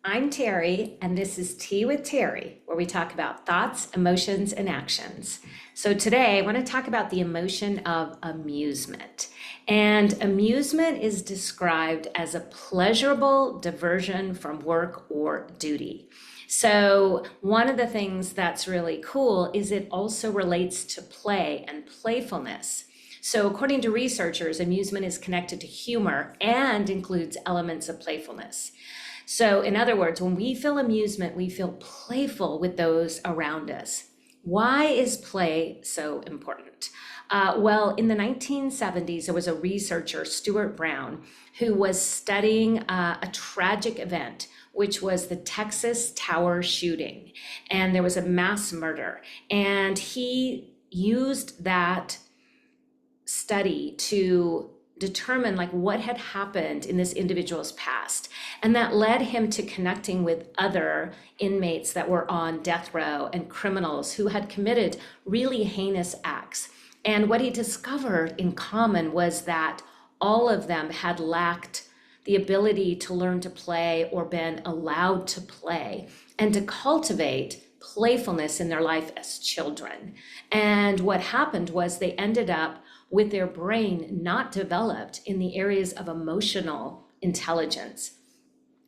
I'm Terry, and this is Tea with Terry, where we talk about thoughts, emotions, and actions. So today I want to talk about the emotion of amusement. And amusement is described as a pleasurable diversion from work or duty. So, one of the things that's really cool is it also relates to play and playfulness. So, according to researchers, amusement is connected to humor and includes elements of playfulness. So, in other words, when we feel amusement, we feel playful with those around us. Why is play so important? Well, in the 1970s, there was a researcher, Stuart Brown, who was studying a tragic event, which was the Texas Tower shooting. And there was a mass murder. And he used that study to determine like what had happened in this individual's past, and that led him to connecting with other inmates that were on death row and criminals who had committed really heinous acts. And what he discovered in common was that all of them had lacked the ability to learn to play or been allowed to play and to cultivate playfulness in their life as children. And what happened was they ended up with their brain not developed in the areas of emotional intelligence.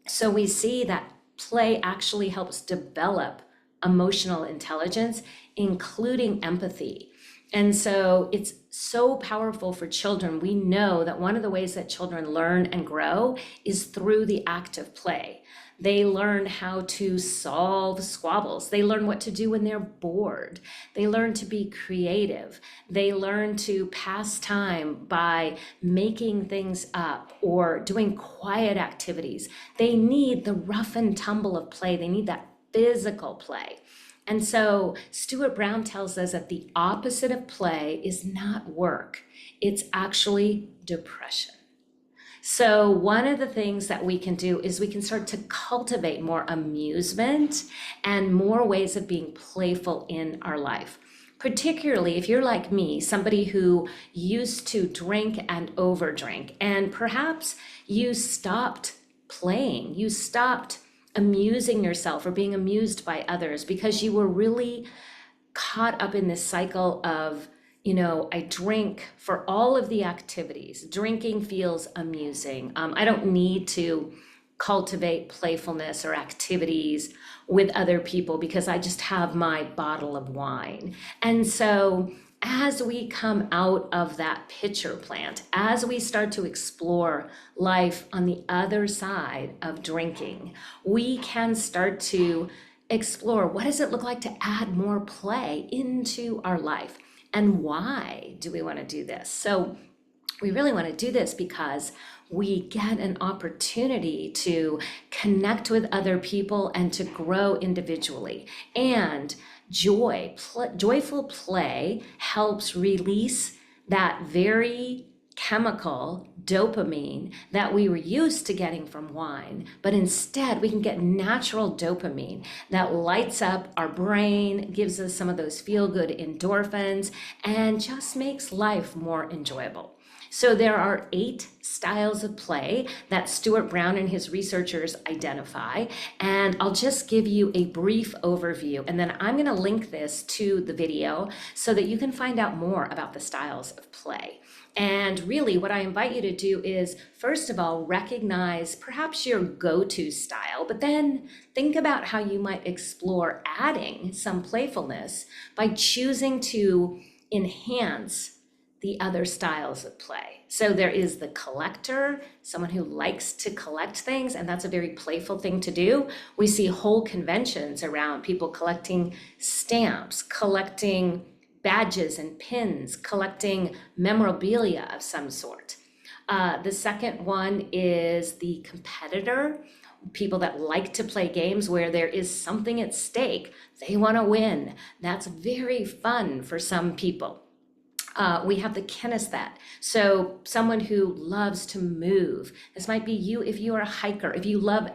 So we see that play actually helps develop emotional intelligence, including empathy. And so it's so powerful for children. We know that one of the ways that children learn and grow is through the act of play. They learn how to solve squabbles. They learn what to do when they're bored. They learn to be creative. They learn to pass time by making things up or doing quiet activities. They need the rough and tumble of play. They need that physical play. And so Stuart Brown tells us that the opposite of play is not work. It's actually depression. So one of the things that we can do is we can start to cultivate more amusement and more ways of being playful in our life. Particularly if you're like me, somebody who used to drink and overdrink, and perhaps you stopped playing, you stopped amusing yourself or being amused by others because you were really caught up in this cycle of, I drink for all of the activities. Drinking feels amusing. I don't need to cultivate playfulness or activities with other people because I just have my bottle of wine. And so as we come out of that pitcher plant, as we start to explore life on the other side of drinking, we can start to explore what does it look like to add more play into our life, and why do we want to do this? So we really want to do this because we get an opportunity to connect with other people and to grow individually. And joyful play helps release that very chemical dopamine that we were used to getting from wine, but instead we can get natural dopamine that lights up our brain, gives us some of those feel-good endorphins, and just makes life more enjoyable. So there are 8 styles of play that Stuart Brown and his researchers identify, and I'll just give you a brief overview, and then I'm going to link this to the video so that you can find out more about the styles of play. And really what I invite you to do is, first of all, recognize perhaps your go-to style, but then think about how you might explore adding some playfulness by choosing to enhance the other styles of play. So there is the collector, someone who likes to collect things, and that's a very playful thing to do. We see whole conventions around people collecting stamps, collecting badges and pins, collecting memorabilia of some sort. The second one is the competitor, people that like to play games where there is something at stake. They want to win. That's very fun for some people. We have the kinesthetic, so someone who loves to move. This might be you if you are a hiker, if you love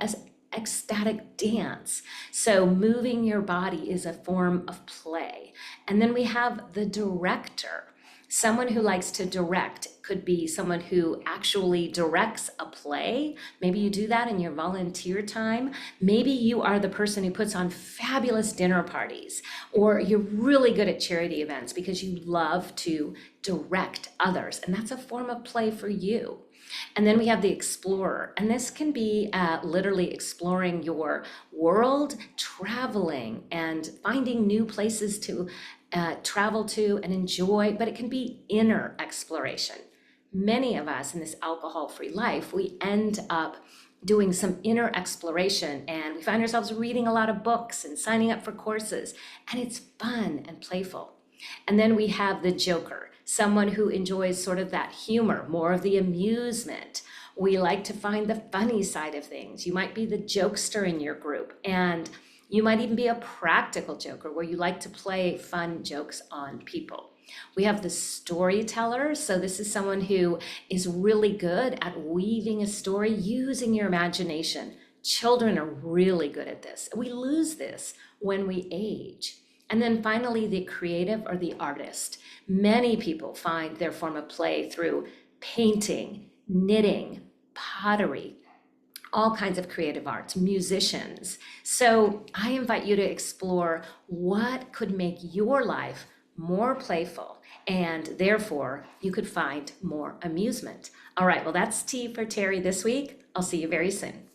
ecstatic dance. So moving your body is a form of play. And then we have the director. Someone who likes to direct could be someone who actually directs a play. Maybe you do that in your volunteer time. Maybe you are the person who puts on fabulous dinner parties, or you're really good at charity events because you love to direct others, and that's a form of play for you. And then we have the explorer, and this can be literally exploring your world, traveling and finding new places to travel to and enjoy, but it can be inner exploration. Many of us in this alcohol-free life, we end up doing some inner exploration, and we find ourselves reading a lot of books and signing up for courses, and it's fun and playful. And then we have the joker, someone who enjoys sort of that humor, more of the amusement. We like to find the funny side of things. You might be the jokester in your group, and you might even be a practical joker where you like to play fun jokes on people. We have the storyteller. So this is someone who is really good at weaving a story using your imagination. Children are really good at this. We lose this when we age. And then finally, the creative or the artist. Many people find their form of play through painting, knitting, pottery, all kinds of creative arts, musicians. So I invite you to explore what could make your life more playful, and therefore you could find more amusement. All right, well, that's T for Teri this week. I'll see you very soon.